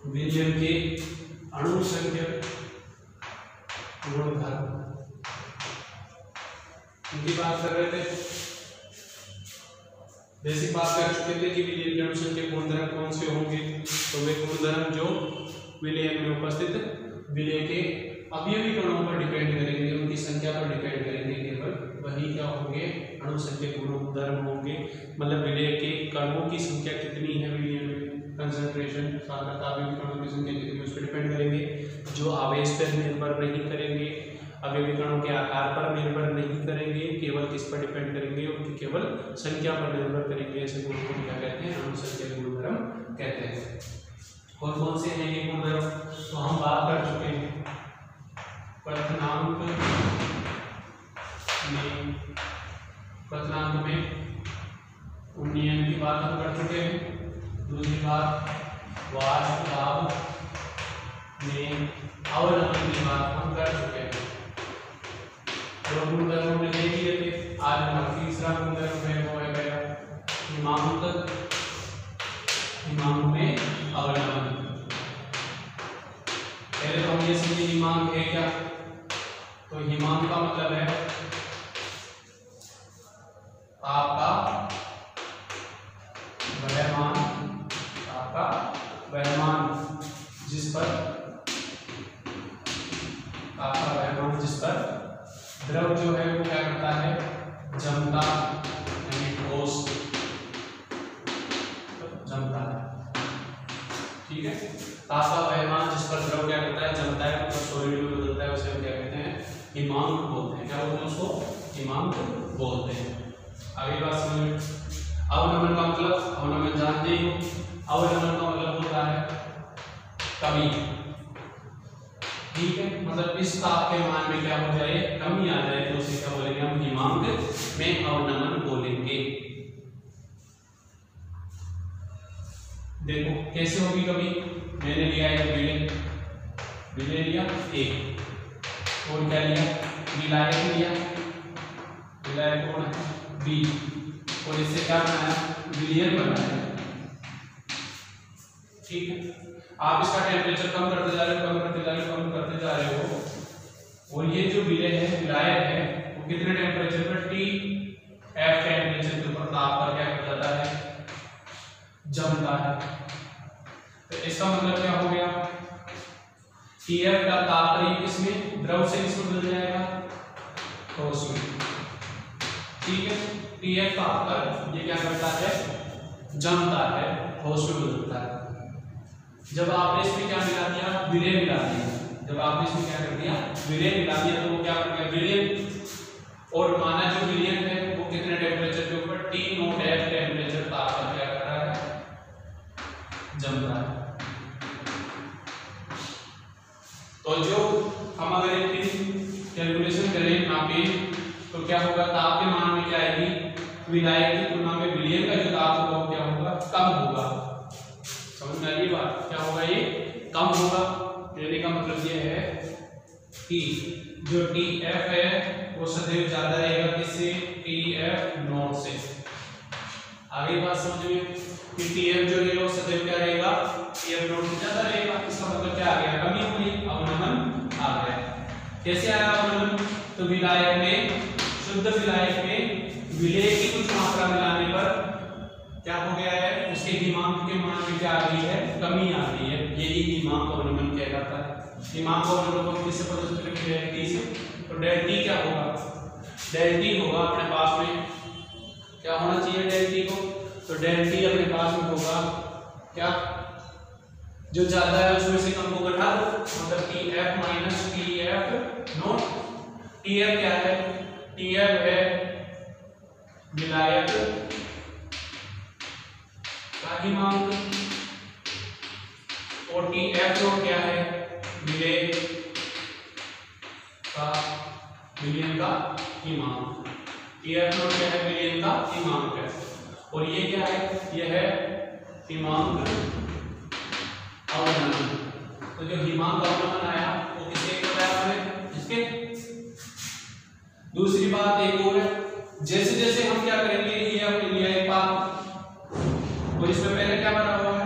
William के अणु संख्या गुणधर्म इनकी बात कर रहे थे। बेसिक बात कर चुके थे कि विलियम के अणु संख्या गुणधर्म कौन से होंगे। तो वे गुणधर्म जो विलियम में उपस्थित विलेय के अवयवी कणों पर डिपेंड करेंगे, उनकी संख्या पर डिपेंड करेंगे, केवल वही क्या होंगे, अणु संख्या गुणधर्म होंगे। मतलब विलेय के कणों की संख्या कितनी है विलेय में, कंसंट्रेशन अवयवी कणों की संख्या कितनी है उस पर डिपेंड करेंगे, जो आवेश पर निर्भर नहीं करेंगे, अवयवी कणों के आकार पर निर्भर नहीं करेंगे, केवल किस पर डिपेंड करेंगे, उनकी केवल संख्या पर निर्भर करेंगे। ऐसे गुणों को क्या कहते हैं, अणु संख्या गुणधर्म कहते हैं। और कौन से हैं ये गुणधर्म, तो हम बात कर चुके हैं क्वथनांक में उन्नयन की बात हम कर चुके हैं। दूसरी बात वाष्प दाब में अवनमन की बात हम कर चुके हैं। दो गुणधर्म हमने देख लिए थे। आज हमारा तीसरा गुणधर्म है वो है हिमांक में अवनमन। पहले तो हम ये समझे हिमांक है क्या, तो हिमांक का मतलब है आपका वहमान जिस पर द्रव जो है वो क्या करता है, जमता यानी ठोस जमता है। ठीक है, आपका वहमान जिस पर द्रव क्या करता है, जमता है, मतलब सॉलिड में बदलता है, उसे हम क्या कहते हैं, हिमांक बोलते हैं। क्या बोलते हैं उसको, हिमांक बोलते हैं। आगे बात समझ। अवनमन का मतलब, अवनमन जानते ही हो, अवनमन का मतलब होता है कमी। ठीक है, मतलब इस ताप के मान में क्या हो जाए, कमी आ जाए, तो उसे क्या बोलेंगे हम, हिमांक में अवनमन बोलेंगे। देखो कैसे होगी कमी, मैंने लिया एक विलेय लिया एक, और क्या लिया, विलायक लिया, विलायक कौन है, बी, और इससे क्या बनाया, विलियन बनाया। ठीक है, आप इसका टेम्परेचर कम करते जा रहे हो, और ये जो विलेय है, विलायक है, वो कितने टेम्परेचर पर, TF टेम्परेचर के ऊपर ताप पर क्या कर जाता है, जमता है। तो इसका मतलब क्या हो गया, TF का ताप करीब किसमें, द्रव से किसमें बदल जाएगा, ठोस में। ठीक है, TF ताप पर ये क्या करता है, जमता है, ठोस में बदलता है। जब आपने इसमें क्या मिला दिया, विलेय मिला दिया, जब आपने इसमें क्या कर दिया, विलेय मिला दिया, तो वो क्या कर गया, विलेय, और माना जो विलेय है वो कितने टेम्परेचर के ऊपर, T0F टेम्परेचर ताप पर क्या कर रहा है, जमता है। तो जो हम अगर एक कैलकुलेशन करें नापें, तो क्या होगा, ताप के मान में क्या आएगी, विलायक की तुलना में विलेय का जो ताप होगा वो क्या होगा, कम होगा। समझ में आई बात, क्या होगा, ये कम होगा। कहने का मतलब ये है कि जो TF है वो सदैव ज्यादा रहेगा किससे, TF0 से। आगे बात समझ में कि TF जो है वो सदैव क्या रहेगा, TF0 से ज्यादा रहेगा। इसका मतलब क्या आ गया, कमी हो गई, अवनमन आ गया। कैसे आया अवनमन, तो विलायक में, शुद्ध विलायक में विलेय की कुछ मात्रा मिलाने पर क्या हो गया है, उसके हिमांक के मान में क्या आ गई है, कमी आ गई है। यही हिमांक अवनमन कहलाता है। हिमांक अवनमन किससे पता चलेगा, डेल्टी से। तो डेल्टी क्या होगा, डेल्टी होगा अपने पास में क्या होना चाहिए, डेल्टी को, तो डेल्टी अपने पास में होगा क्या, जो ज्यादा है उसमें से कम को घटा दो, मतलब TF माइनस TF0। TF क्या है, TF है विलायक का हिमांक, और TF0 क्या है, विलेय का, विलेय का हिमांक। TF0 क्या है, विलेय का हिमांक है। और ये क्या है, ये है हिमांक अवनमन। तो जो हिमांक अवनमन आया वो किससे बताया हमने, इसके। दूसरी बात एक और है, जैसे जैसे हम क्या करेंगे, ये हमने लिया एक बात, और इसमें पहले क्या बना हुआ है,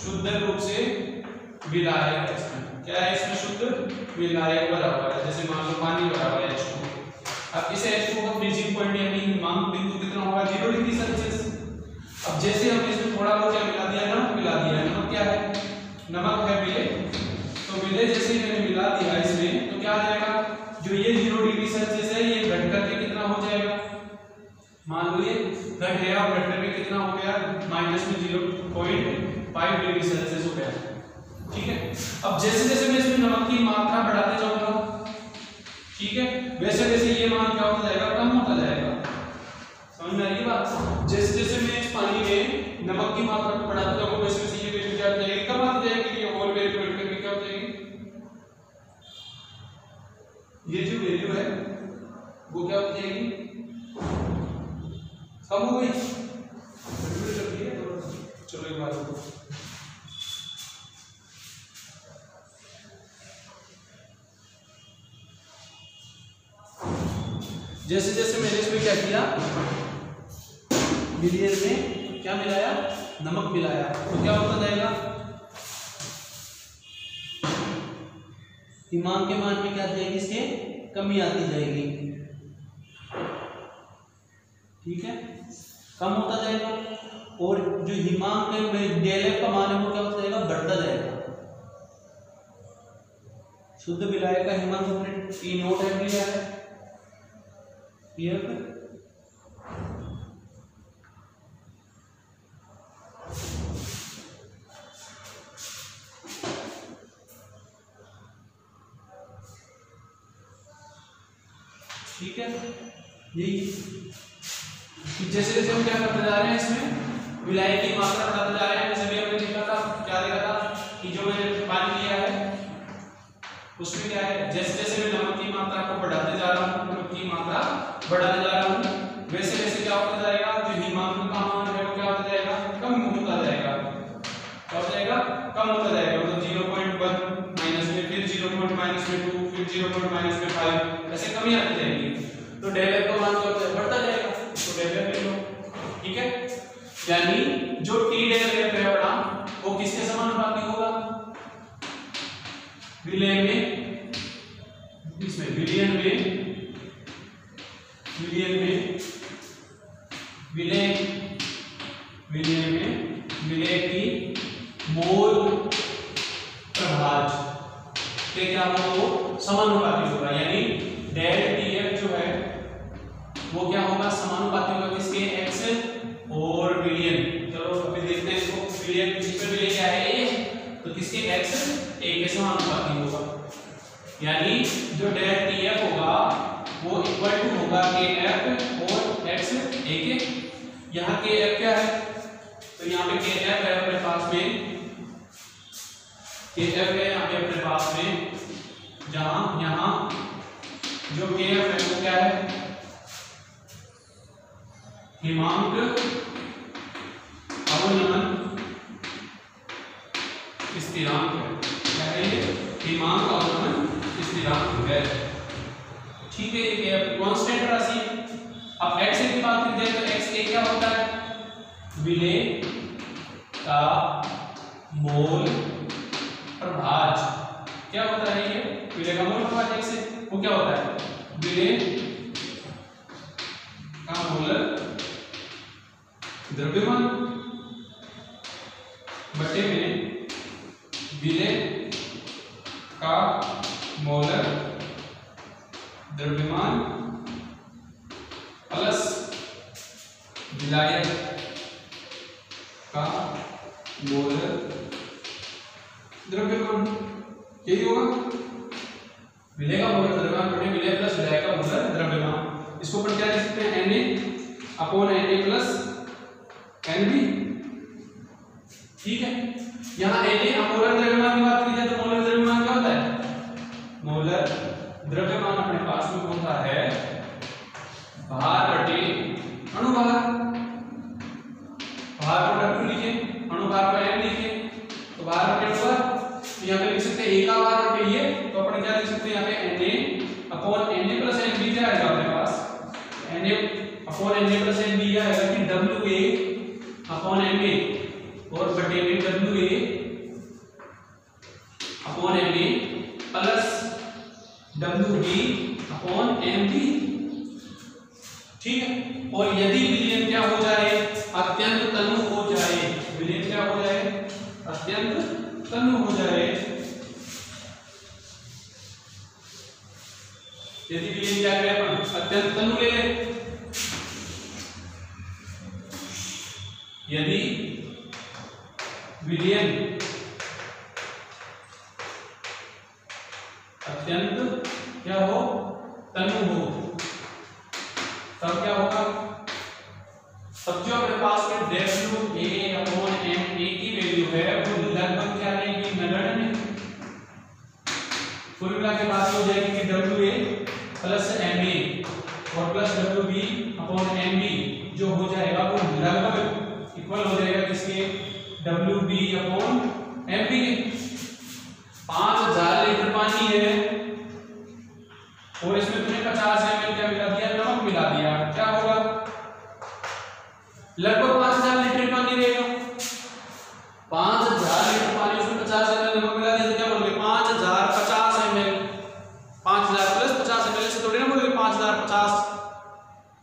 शुद्ध रूप रूप से विलायक है इसमें। क्या है इसमें? शुद्ध विलायक भरा हुआ है, जैसे मान लो पानी भरा हुआ है H2। अब इस H2 का फ्रीजिंग पॉइंट यानी हिमांक बिंदु कितना होगा? 0 डिग्री सेल्सियस। अब जैसे हमने इसमें थोड़ा बहुत क्या मिला दिया? नमक मिला दिया। नमक क्या है? नमक है विलेय। तो विलेय जैसे ही मैंने मिला दिया इसमें, तो क्या आ जाएगा? जो ये 0 डिग्री सेल्सियस है ये घट करके कितना हो जाएगा? मान लो ये घट गया और घट करके कितना हो गया? माइनस में 0.5 डिग्री सेल्सियस हो गया। ठीक है। अब जैसे जैसे मैं इसमें नमक की मात्रा बढ़ाते जाऊंगा, ठीक है, वैसे वैसे ये मान क्या होता जाएगा? कम होता जाएगा। समझ में आ रही है बात? जैसे जैसे मैं इस पानी में नमक की मात्रा को बढ़ाते जाऊंगा वैसे वैसे ये वैल्यू क्या हो जाएगी? कम आती जाएगी। ये होल वैल्यू बढ़ करके क्या हो जाएगी? ये जो वैल्यू है वो क्या हो जाएगी? कम हो गई। चलो एक बात जैसे जैसे मैंने इसमें क्या किया? विलियर में क्या मिलाया? नमक मिलाया। तो क्या होता जाएगा? हिमांक के मान में क्या जाएगी? इसके कमी आती जाएगी। ठीक है, कम होता जाएगा। और जो हिमांक में डेल का मान है वो क्या होता जाएगा? बढ़ता जाएगा। शुद्ध विलायक का हिमांक हमने T नोट है लिया है। ठीक है, यही जैसे जैसे हम क्या करते जा रहे हैं इसमें विलायक की मात्रा बढ़ाते जा रहे हैं। जैसे भी हमने देखा था, क्या देखा था कि जो मैंने पानी लिया है उसमें क्या है? जैसे जैसे मैं नमक की मात्रा को बढ़ाते जा रहा हूँ, नमक की मात्रा बढ़ाते जा रहा हूँ, वैसे वैसे क्या होता जाएगा? जो हिमांक का मान है वो क्या होता जाएगा? कम होता जाएगा। क्या हो जाएगा? कम होता जाएगा। मतलब 0.1 माइनस में, फिर 0.-2, फिर 0.-5, ऐसे कमी आती जाएगी। तो डेल का मान क्या होता है? बढ़ता जाएगा। तो डेल ले लो। ठीक है, यानी जो T डेल है अपना वो किसके समानुपाती होगा? विलेय में, इसमें विलियन में, विलियन में, विलेय में विलेय की मोल प्रभाज के क्या होगा? वो समानुपाती होगा। यानी डेल TF जो है वो क्या होगा? समानुपाती होगा किसके? x और विलियन। चलो अभी देखते हैं इसको। विलियन इसमें विलेय क्या है? a, तो किसके? x a के समानुपाती होगा। यानी जो डेल TF होगा वो इक्वल टू होगा KF और x a के। यहाँ KF क्या है? तो यहाँ पे KF है अपने पास में, KF है यहाँ पे अपने पास में, जहां यहाँ जो KF है वो क्या है? हिमांक अवनमन स्थिरांक है। क्या है ये? हिमांक अवनमन स्थिरांक है। ठीक है, ये कांस्टेंट राशि। अब x की बात करते हैं तो x क्या होता है? विलेय का मोल प्रभाज। क्या होता है ये? विलेय का मोल प्रभाज x से वो क्या होता है? विलेय का मोल द्रव्यमान बटे में विलेय का मोलर द्रव्यमान प्लस विलायक का मोलर द्रव्यमान। यही होगा विलेय का मोलर द्रव्यमान बटे विलेय प्लस विलायक का मोलर द्रव्यमान। इसको अपन क्या लिख सकते हैं? Na/Na plus Nb। ठीक है, यहाँ Na मोलर द्रव्यमान की बात की जाए तो मोलर द्रव्यमान क्या होता है? मोलर द्रव्यमान अपने पास में होता है भार बटे अणुभार। भार को W लिखे, अणुभार को M लिखे, तो भार बटे अणुभार। यहाँ पे लिख सकते हैं A का भार बटे ये, तो अपन क्या लिख सकते हैं? यहाँ पे Na/Na प्लस Nb जाएगा अपने पास। Na/Na प्लस Nb आएगा कि WA/Ma और बटे में WA upon M A plus W B upon M B. ठीक है, और यदि विलयन क्या हो जाए, अत्यंत तनु हो जाए, विलयन क्या हो जाए, अत्यंत तनु हो जाए, यदि विलयन क्या करें अपन, अत्यंत तनु ले लें, यदि विलयन अत्यंत क्या हो, तनु हो, तब क्या होगा, तब जो अपने पास में W A upon M A की वैल्यू है वो लगभग क्या रहेगी, नगण्य। कुल मिला के बात हो जाएगी कि W A plus M A और plus W B upon M B जो हो जाएगा वो लगभग इक्वल हो जाएगा किसके, W B upon M B के। 5000 लीटर पानी है और इसमें तुमने 50 ml क्या मिला दिया, नमक मिला दिया, क्या होगा, लगभग 5000 लीटर पानी रहेगा। 5000 लीटर पानी उसमें 50 ml नमक मिला दिया तो क्या बोलोगे, 5050 ml, 5000 प्लस 50 ml से थोड़ी ना बोलोगे 5050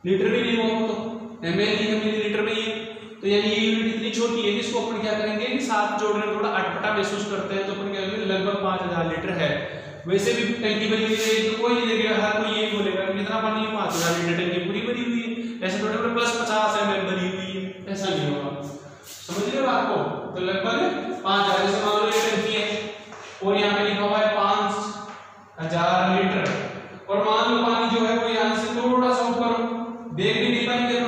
लीटर भी नहीं होगा, तो ml ही मिलीलीटर में ही है। तो यानी ये यूनिट इतनी छोटी है कि इसको अपन क्या करेंगे कि साथ जोड़ने में थोड़ा अटपटा महसूस करते हैं, तो अपन क्या करेंगे, लगभग 5000 लीटर है। वैसे भी टंकी भरी हुई है तो कोई नहीं देखेगा, हर कोई यही बोलेगा कितना पानी, 5000 लीटर टंकी पूरी भरी हुई है, ऐसे थोड़े थोड़े प्लस 50 ml भरी हुई है, ऐसा नहीं होगा। समझ रहे हो बात को, तो लगभग 5000 से मान लो ये टंकी है और यहाँ पे लिखा हुआ है 5000 लीटर, और मान लो पानी जो है वो यहाँ से थोड़ा सा ऊपर देख भी नहीं पाएंगे, तो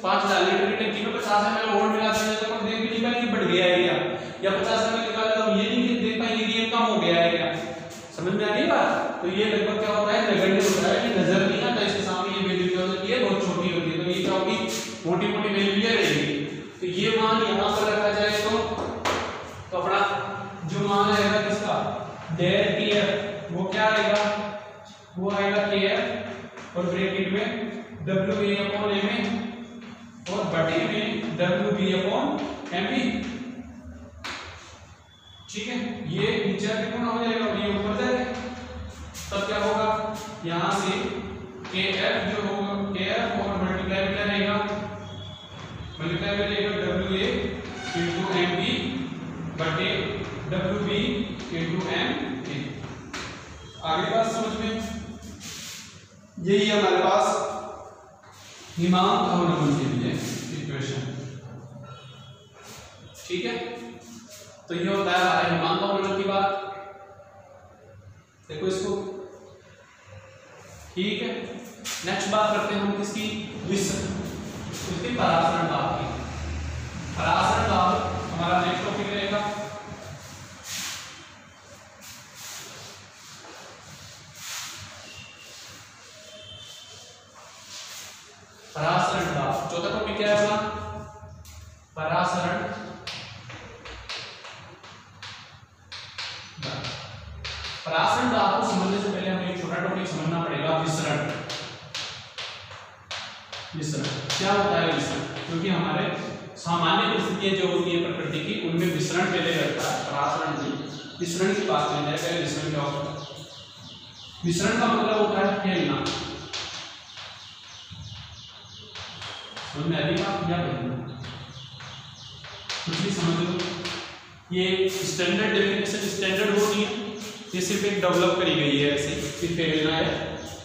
5000 लीटर की टंकी में 50 ml और मिला देंगे तो अपन देख भी नहीं पाएंगे बढ़ गया है क्या, या 50 ml निकाला तो ये नहीं देख पाएंगे कि ये कम हो गया है क्या। समझ में आ रही बात, तो ये लगभग क्या होता है, नगण्य होता है, कि नजर नहीं आता, इसके सामने ये वैल्यू क्या होती है, बहुत छोटी होती है, तो ये क्या होगी, मोटी मोटी वैल्यू ये रहेगी। तो ये मान यहाँ पर रखा जाए तो अपना जो मान रहेगा किसका, डेल टी एफ, वो क्या आएगा, वो आएगा के एफ और ब्रैकेट में W A upon M A और बटे में W B upon M B. ठीक है, ये नीचे कितना हो जाएगा और ये ऊपर जाएगा, तब क्या होगा, यहां से के एफ जो होगा, के एफ और मल्टीप्लाई में क्या रहेगा, मल्टीप्लाई में रहेगा W A into M B बटे W B into M A. आगे बात समझ में, यही हमारे पास हिमांक अवनमन के लिए इक्वेशन। ठीक है, तो ये होता है हमारे हिमांक अवनमन की बात, देखो इसको। ठीक है, नेक्स्ट बात करते हैं हम किसकी, इसकी परासरण दाब की। परासरण दाब हमारा नेक्स्ट टॉपिक रहेगा। परासरण दाब, चौथा टॉपिक क्या है अपना, परासरण दाब। परासरण दाब को समझने से पहले हमें एक छोटा टॉपिक समझना पड़ेगा, विसरण। विसरण क्या होता है, विसरण, क्योंकि हमारे सामान्य परिस्थितियां जो होती है प्रकृति की, उनमें विसरण पहले रहता है, परासरण नहीं। विसरण की बात करें जाए, पहले विसरण क्या होता है, विसरण का मतलब होता है फैलना। समझ में आ रही बात, क्या बोलना, कुछ भी समझ लो। ये स्टैंडर्ड डेफिनेशन, स्टैंडर्ड वो नहीं है, ये सिर्फ एक डेवलप करी गई है, ऐसे कि फैलना है,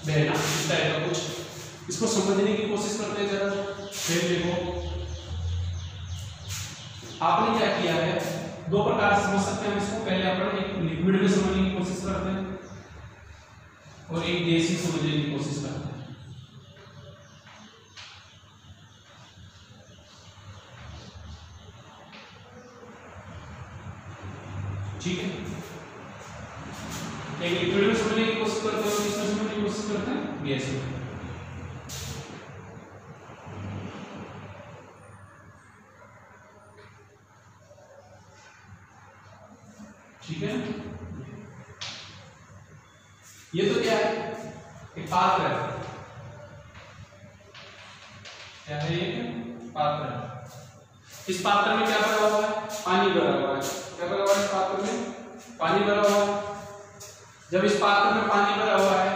बहना, इस टाइप का कुछ। इसको समझने की कोशिश करते हैं जरा। फिर देखो आपने क्या किया है, दो प्रकार से समझ सकते हैं इसको। पहले अपन एक लिक्विड में समझने की कोशिश करते हैं और एक गैसीय समझने की कोशिश करते हैं। ठीक है, एक लिक्विड में समझने की कोशिश करते हैं और किसमें समझने की कोशिश करते हैं, गैस में। ठीक है, ये तो क्या है, एक पात्र है, क्या है ये, पात्र है। इस पात्र में क्या भरा हुआ है, पानी भरा हुआ है। क्या भरा हुआ है इस पात्र में, पानी भरा हुआ है। जब इस पात्र में पानी भरा हुआ है,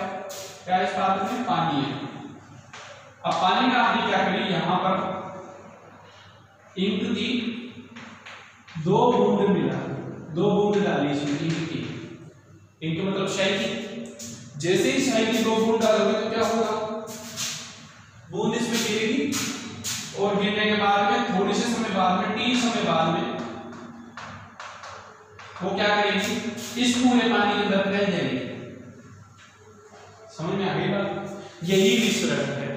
क्या इस पात्र में पानी है। अब पानी का आपने क्या करी, यहां पर इंक की 2 बूंद मिला, 2 बूंद डाली इसमें इंक की। इंक मतलब स्याही की। जैसे ही स्याही की 2 बूंद डालोगे तो क्या होगा, बूंद इसमें गिरेगी और गिरने के बाद में थोड़ी से समय बाद में, t समय बाद में वो क्या करेगी, इस पूरे पानी के अंदर फैल जाएगी। समझ में आ गई बात? यही विसरण है।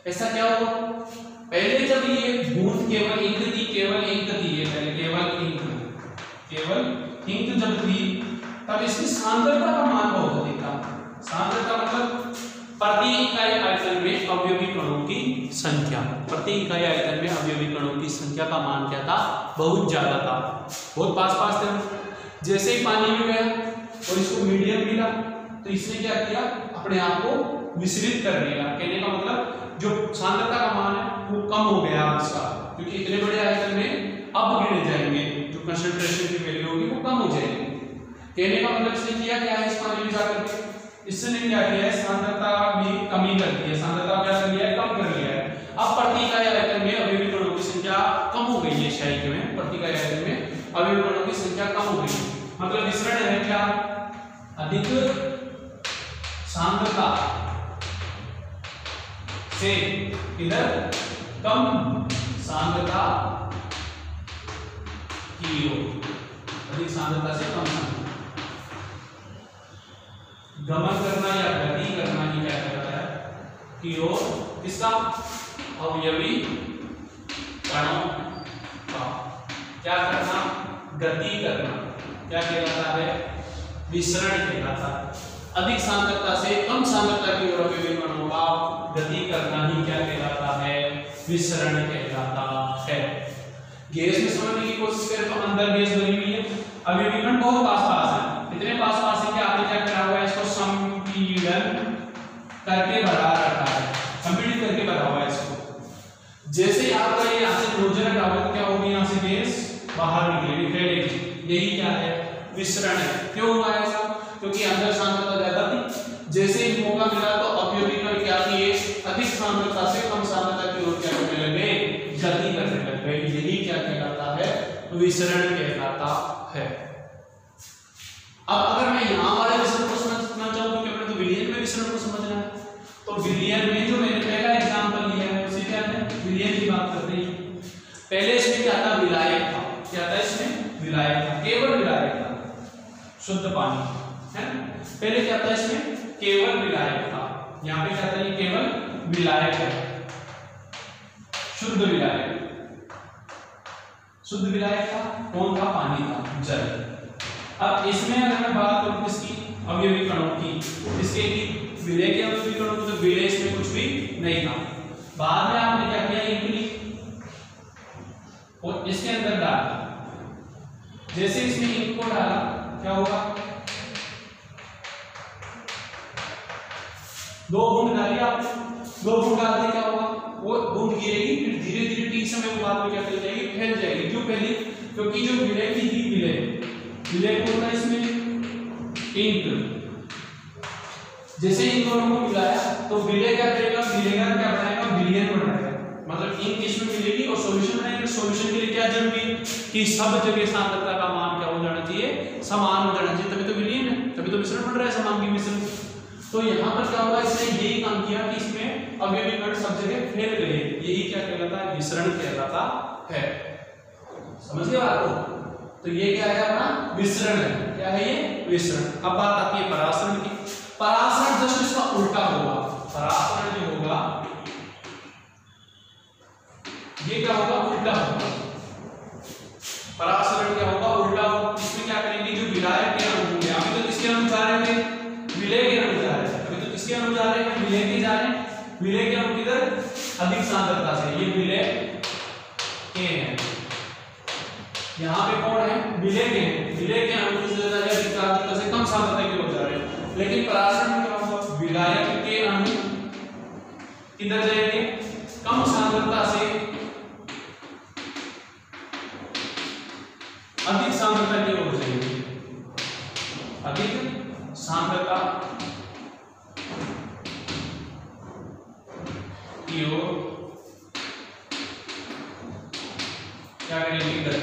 ऐसा क्या हुआ, पहले जब ये बूंद केवल इंक थी, केवल इंक थी, ये पहले केवल इंक जब थी, तब इसकी सांद्रता का मान बहुत अधिक था। सांद्रता मतलब प्रति इकाई आयतन में अवयवी कणों की संख्या, प्रति इकाई आयतन में अवयवी कणों की संख्या का मान क्या था, बहुत ज्यादा था, बहुत पास थे। जैसे ही पानी में गया और इसको मीडियम मिला तो इसने क्या किया, अपने आप को विचलित कर दिया। कहने का मतलब जो सांद्रता का मान है वो कम हो गया इसका, क्योंकि इतने बड़े आयतन में अब गिरे जाएंगे, जो कंसंट्रेशन की वैल्यू होगी वो कम हो जाएगी। कहने का मतलब इसने किया क्या है, इस पानी में जाकर के इसने क्या किया है, सांद्रता में कमी कर दी है, सांद्रता क्या कर लिया है, कम कर लिया है। अब प्रति इकाई आयतन में अवयवी कणों की संख्या कम हो गई है, स्याही में प्रति इकाई आयतन में अवयवी कणों की संख्या कम हो गई। मतलब विसरण है क्या, अधिक सांद्रता से इधर कम सांद्रता की ओर, अधिक सांद्रता से कम सांद्रता गमन करना या गति करना ही क्या कहता है कि ओर किसका, अवयवी कणों का क्या करना, गति करना, क्या कहलाता है, विसरण कहलाता है। अधिक सांद्रता से कम सांद्रता की ओर अवयवी कणों का गति करना ही क्या कहलाता है, विसरण कहलाता है। गैस में समझने की कोशिश करें तो अंदर गैस बनी हुई है, अवयवी कण बहुत पास है, इतने पास है कि आपने क्या करा हुआ है, इसको संपीड़न करके भरा रखा है, संपीड़ित करके भरा हुआ है इसको। जैसे ही आपका ये यहाँ से नोजल हटा हुआ तो क्या होगी, यहाँ से गैस बाहर निकलेगी, फैलेगी। यही क्या है, विसरण है। क्यों हुआ ऐसा, क्योंकि अंदर सांद्रता ज्यादा थी। जैसे ही मौका मिला तो अवयवी कण क्या किए, अधिक सांद्रता से कम सांद्रता की ओर क्या करने लगे, गति करने लग गए। यही क्या कहलाता है, विसरण कहलाता है। अब अगर मैं यहाँ वाले विसरण को समझना चाहूँ, क्योंकि अपने तो विलयन में विसरण को समझना है, तो विलयन में जो मैंने पहला एग्जांपल लिया है उसे क्या है, विलयन की बात करते हैं। पहले इसमें क्या था, विलायक था। क्या था इसमें, विलायक था, केवल विलायक था, शुद्ध पानी है। पहले क्या था इसमें, केवल विलायक था। यहाँ पे क्या था, ये केवल विलायक है, शुद्ध विलायक, शुद्ध विलायक था। कौन था, पानी था, जल। अब इसमें अगर मैं बात करूं किसकी, अवयवी कणों की, इसके की विलय के अवयवी कणों की, तो विलय इसमें कुछ भी नहीं था। बाद में आपने क्या किया, इंक ली और इसके अंदर डाला। जैसे इसमें इंक को डाला क्या होगा, 2 बूंद डाली आपने, 2 बूंद डालने क्या होगा, वो बूंद गिरेगी, फिर धीरे धीरे टी समय के बाद में क्या फैल जाएगी, फैल जाएगी। क्यों फैली, क्योंकि जो विलय की थी, विलय को होता है इसमें इंक। जैसे इन दोनों को मिलाया तो विलय क्या करेगा, विलय का क्या बनाएगा, विलयन बनाएगा। मतलब इंक इसमें मिलेगी और सॉल्यूशन बनाएगा। सॉल्यूशन के लिए क्या जरूरी है कि सब जगह सांद्रता का मान क्या हो जाना चाहिए, समान हो जाना चाहिए, तभी तो विलयन है, तभी तो मिश्रण बन रहा है, समान की मिश्रण। तो यहाँ पर क्या हुआ, इसने यही काम किया कि इसमें अवयवी कण सब जगह फैल गए। यही क्या कहलाता है, विसरण कहलाता है। समझ गए बात को? तो ये क्या है, अपना विसरण है। क्या है ये, विसरण। अब बात आती है परासरण की। परासरण जस्ट इसका उल्टा होगा। परासरण जो होगा ये क्या होगा, उल्टा होगा। परासरण क्या होगा, उल्टा होगा। इसमें क्या करेंगे, जो विलायक के अणु होंगे, अभी तो किसके अणु जा रहे थे, विलय के अणु जा रहे हैं। अभी तो किसके अणु जा रहे हैं, विलय के जा रहे हैं। विलय के अणु किधर, अधिक सांद्रता से, ये विलय के हैं। यहाँ पे कौन है, विलय के हैं। विलय के अणु किस तरह से, अधिक सांद्रता से कम सांद्रता की ओर जा रहे हैं। लेकिन परासरण में क्या होगा, विलायक के अणु किधर जाएंगे, कम सांद्रता से अधिक सांद्रता की ओर जाएंगे। अधिक सांद्रता की ओर क्या करेगी, गति।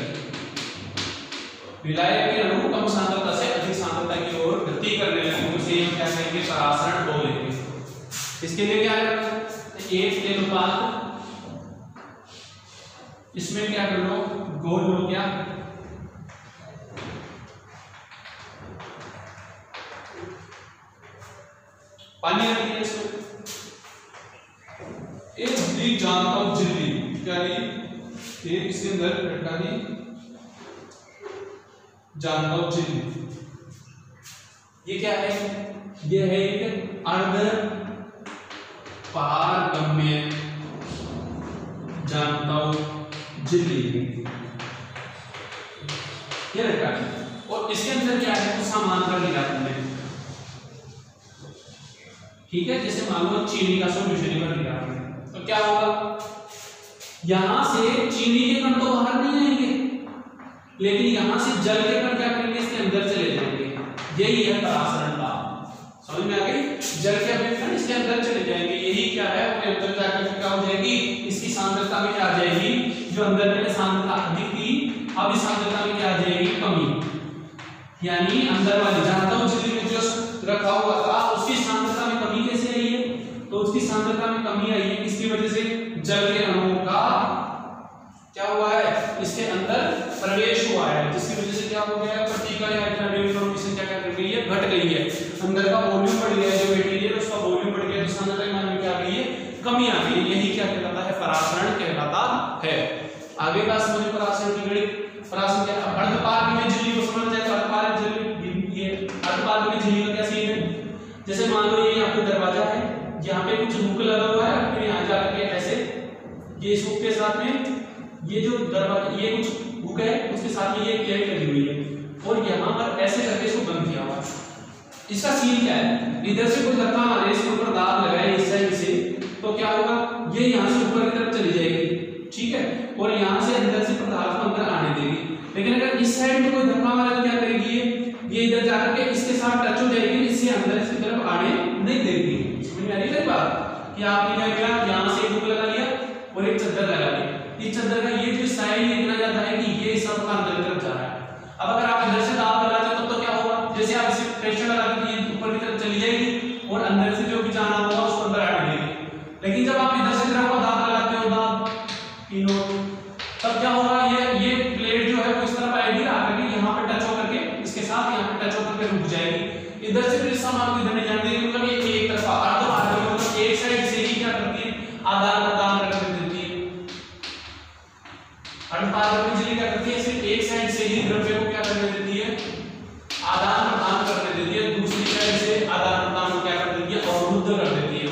विलायक के अणु कम सांद्रता से अधिक सांद्रता की ओर गति करने लगे, उसे हम क्या कहेंगे, परासरण बोलेंगे। इसके लिए क्या करना है, 1 के अनुपात इसमें क्या कर लो, गोल लो, क्या पानी रख दिया इसमें, एक झिल्ली जानता हूं, झिल्ली क्या ली, एक इसके अंदर लटका दी जानता हूं झिल्ली। ये क्या है, ये है एक अर्ध पारगम्य जानता हूं झिल्ली, ये रखा है। और इसके अंदर क्या है, कुछ समांतर लिखा तुमने, ठीक है। जैसे मान लो चीनी का सॉल्यूशन कर लिया, तो क्या होगा, यहां से चीनी के कण तो बाहर नहीं आएंगे, लेकिन यहां से जल के कण क्या करेंगे, इसके अंदर चले जाएंगे। यही है परासरण का, समझ में आ गई, जल के अपने कण इसके अंदर चले जाएंगे, यही क्या है, अपने अंदर जाकर क्या हो जाएगी, इसकी सांद्रता में क्या आ जाएगी, जो अंदर में सांद्रता अधिक थी, अब इस सांद्रता में क्या आ जाएगी, कमी। यानी अंदर वाली जानता हूं झिल्ली में जो रखा हुआ था, उसकी सांद्रता में कमी कैसे आई है, तो उसकी सांद्रता में कमी आई है किसकी वजह से, जल के अणुओं का क्या हुआ है, इसके अंदर प्रवेश हुआ है, जिसकी वजह से क्या हो गया, प्रतिका या इलेक्ट्रॉन क्या कर गई है, घट गई है, अंदर का वॉल्यूम बढ़ गया है, जो मटेरियल उसका वॉल्यूम बढ़ गया, तो सांद्रता में क्या आ गई है, कमी आ गई है। यही क्या कहलाता है, परासरण कहलाता है। आगे का समझ परासरण की गणित, परासरण क्या, अर्धपारगम्य झिल्ली को समझ जाए, तो अर्धपारगम्य झिल्ली, ये अर्धपारगम्य झिल्ली का क्या सीन है, जैसे मान लो ये यहाँ पे दरवाजा है, यहाँ पे कुछ हुक लगा हुआ है, फिर यहाँ जाकर के ऐसे ये इस हुक के साथ में ये जो दरवाजा, ये कुछ हुक है, उसके साथ में ये प्लेट लगी हुई है, और यहाँ पर ऐसे करके इसको बंद किया हुआ। इसका सीन क्या है, इधर से कोई धक्का मारे, इसके ऊपर दाब लगाए इस साइड से, तो क्या होगा, ये यहाँ से ऊपर की तरफ चली जाएगी, ठीक है, और यहाँ से अंदर से पदार्थ को अंदर आने देगी। लेकिन अगर इस साइड में कोई धक्का मारे तो क्या करेगी, ये इधर जाकर के इसके साथ टच हो जाएगी, इससे अंदर इसकी तरफ आने नहीं देगी। समझ में आ रही है बात, कि आपने क्या किया, यहाँ से एक हुक लगा लिया और एक चद्दर लगा ली, इस चद्दर का ये जो साइड इतना ज्यादा है कि ये सब का अंदर की तरफ जा रहा है। अब अगर आप इधर से दाब लगाते हो तो क्या होगा, जैसे आप इसे प्रेशर लगाते हैं, ऊपर की तरफ चली जाएगी और अंदर से जो भी जाना होगा उसको अंदर आने देगी। लेकिन जब आप इधर से तरफ दाब लगाते हो, दाब तीनों, तब क्या होगा, ये प्लेट जो है वो इस तरफ आएगी, आकर के यहाँ पे टच होकर के इसके साथ यहाँ पे टच होकर के रुक जाएगी। इधर से फिर सामान को इधर नहीं जाने देगी, मतलब ये एक तरफा अर्धपारगम्य, मतलब एक साइड से ही क्या करती है, आदान प्रदान कर देती है। अर्धपारगम्य झिल्ली क्या करती है, सिर्फ एक साइड से ही द्रव्य को क्या करने देती है, आदान प्रदान करने देती है, दूसरी साइड से आदान प्रदान को क्या कर देती है, अवरुद्ध कर देती है।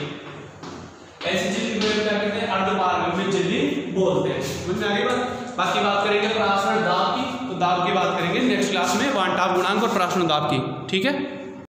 ऐसी झिल्ली को क्या कहते हैं, अर्धपारगम्य झिल्ली बोलते हैं। समझ में आ गई बात। बाकी बात करेंगे परासरण दाब की, तो दाब की बात करेंगे नेक्स्ट क्लास में, वांटाप गुणांक और परासरण दाब की, ठीक है।